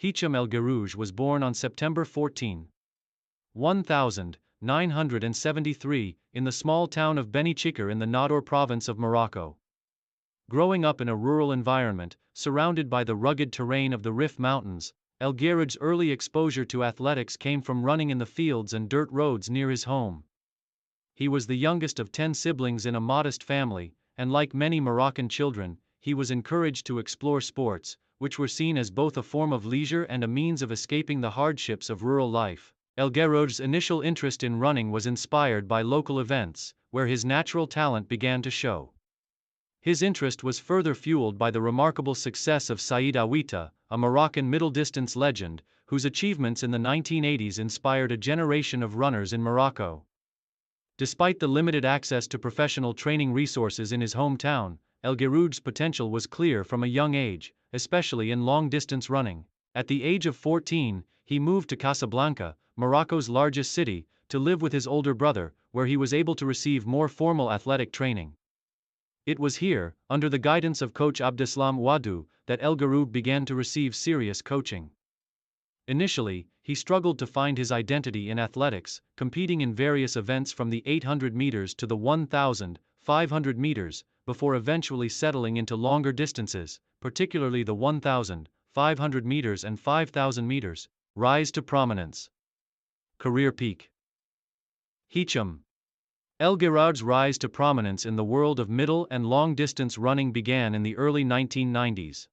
Hicham El Guerrouj was born on September 14, 1973, in the small town of Beni Chikr in the Nador province of Morocco. Growing up in a rural environment, surrounded by the rugged terrain of the Rif Mountains, El Guerrouj's early exposure to athletics came from running in the fields and dirt roads near his home. He was the youngest of 10 siblings in a modest family, and like many Moroccan children, he was encouraged to explore sports, which were seen as both a form of leisure and a means of escaping the hardships of rural life. El Guerrouj's initial interest in running was inspired by local events, where his natural talent began to show. His interest was further fueled by the remarkable success of Saïd Aouita, a Moroccan middle-distance legend, whose achievements in the 1980s inspired a generation of runners in Morocco. Despite the limited access to professional training resources in his hometown, El Guerrouj's potential was clear from a young age, especially in long-distance running. At the age of 14, he moved to Casablanca, Morocco's largest city, to live with his older brother, where he was able to receive more formal athletic training. It was here, under the guidance of coach Abdeslam Ouadou, that El Guerrouj began to receive serious coaching. Initially, he struggled to find his identity in athletics, competing in various events from the 800 meters to the 1,500 meters, before eventually settling into longer distances, particularly the 1,500 meters and 5,000 meters. Rise to prominence. Career peak. Hicham El Guerrouj's rise to prominence in the world of middle and long-distance running began in the early 1990s.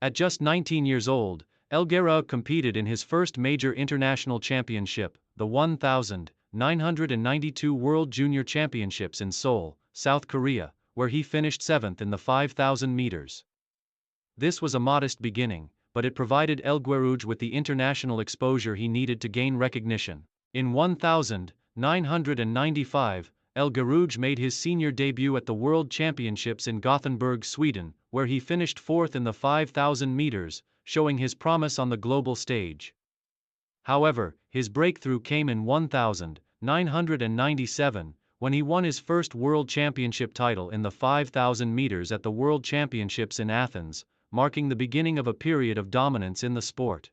At just 19 years old, El Guerrouj competed in his first major international championship, the 1992 World Junior Championships in Seoul, South Korea, where he finished 7th in the 5,000 meters. This was a modest beginning, but it provided El Guerrouj with the international exposure he needed to gain recognition. In 1995, El Guerrouj made his senior debut at the World Championships in Gothenburg, Sweden, where he finished 4th in the 5,000 meters, showing his promise on the global stage. However, his breakthrough came in 1997, when he won his first World Championship title in the 5,000 meters at the World Championships in Athens, marking the beginning of a period of dominance in the sport.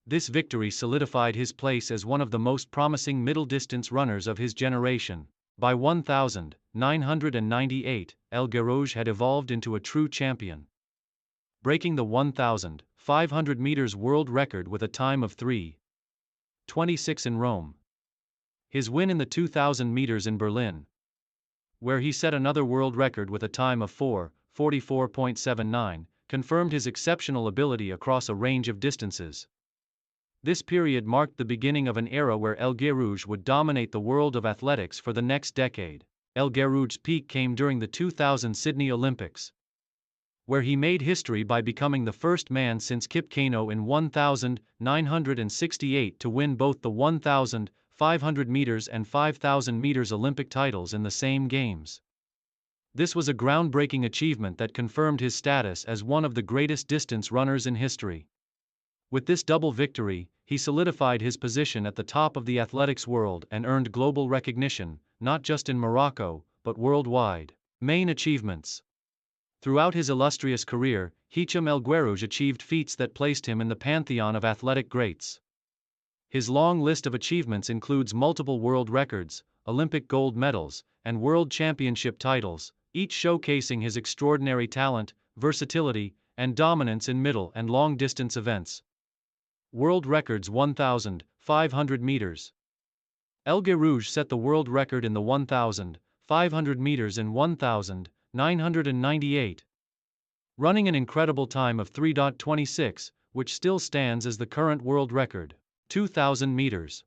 This victory solidified his place as one of the most promising middle-distance runners of his generation. By 1998, El Guerrouj had evolved into a true champion, breaking the 1,500 meters world record with a time of 3:26 in Rome. His win in the 2,000 meters in Berlin, where he set another world record with a time of 4:44.79, confirmed his exceptional ability across a range of distances. This period marked the beginning of an era where El Guerrouj would dominate the world of athletics for the next decade. El Guerrouj's peak came during the 2000 Sydney Olympics, where he made history by becoming the first man since Kip Keino in 1968 to win both the 1,500 meters and 5,000 meters Olympic titles in the same games. This was a groundbreaking achievement that confirmed his status as one of the greatest distance runners in history. With this double victory, he solidified his position at the top of the athletics world and earned global recognition, not just in Morocco, but worldwide. Main achievements. Throughout his illustrious career, Hicham El Guerrouj achieved feats that placed him in the pantheon of athletic greats. His long list of achievements includes multiple world records, Olympic gold medals, and world championship titles, each showcasing his extraordinary talent, versatility, and dominance in middle and long-distance events. World records: 1,500 meters. El Guerrouj set the world record in the 1,500 meters in 1,998, running an incredible time of 3:26, which still stands as the current world record. 2,000 meters.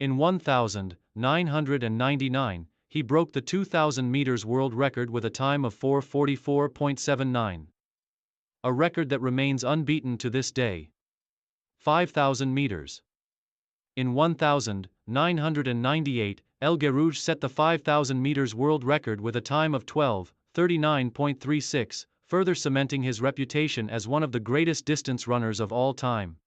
In 1,999, he broke the 2,000 meters world record with a time of 4:44.79. A record that remains unbeaten to this day. 5,000 meters. In 1,998, El Guerrouj set the 5,000 meters world record with a time of 12:39.36, further cementing his reputation as one of the greatest distance runners of all time.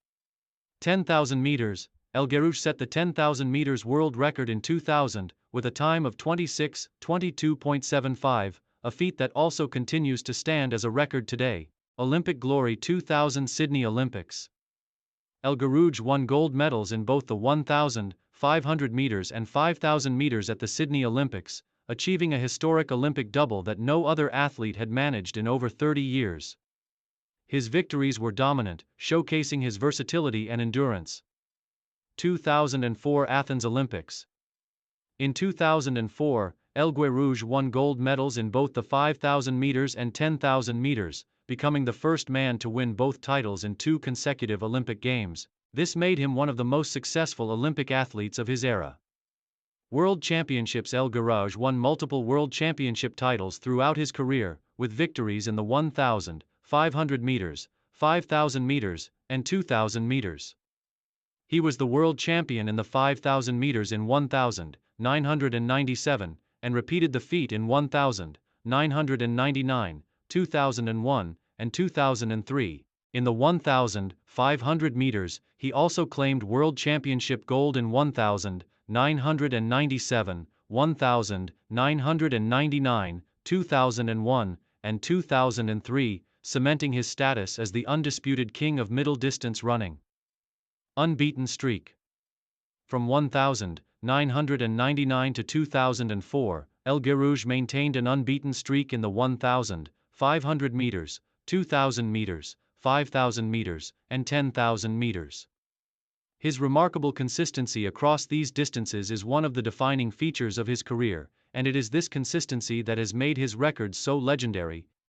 10,000 meters. El Guerrouj set the 10,000 meters world record in 2000, with a time of 26:22.75, a feat that also continues to stand as a record today. Olympic glory 2000 Sydney Olympics. El Guerrouj won gold medals in both the 1,500 meters and 5,000 meters at the Sydney Olympics, achieving a historic Olympic double that no other athlete had managed in over 30 years. His victories were dominant, showcasing his versatility and endurance. 2004 Athens Olympics. In 2004, El Guerrouj won gold medals in both the 5,000 meters and 10,000 meters, becoming the first man to win both titles in 2 consecutive Olympic Games. This made him one of the most successful Olympic athletes of his era. World Championships. El Guerrouj won multiple World Championship titles throughout his career, with victories in the 1,000, 500 meters, 5,000 meters, and 2,000 meters. He was the world champion in the 5,000 meters in 1,997, and repeated the feat in 1,999, 2001, and 2003. In the 1,500 meters, he also claimed world championship gold in 1,997, 1,999, 2001, and 2003, cementing his status as the undisputed king of middle distance running. Unbeaten streak. From 1,999 to 2004, El Guerrouj maintained an unbeaten streak in the 1,500 meters, 2,000 meters, 5,000 meters, and 10,000 meters. His remarkable consistency across these distances is one of the defining features of his career, and it is this consistency that has made his records so legendary.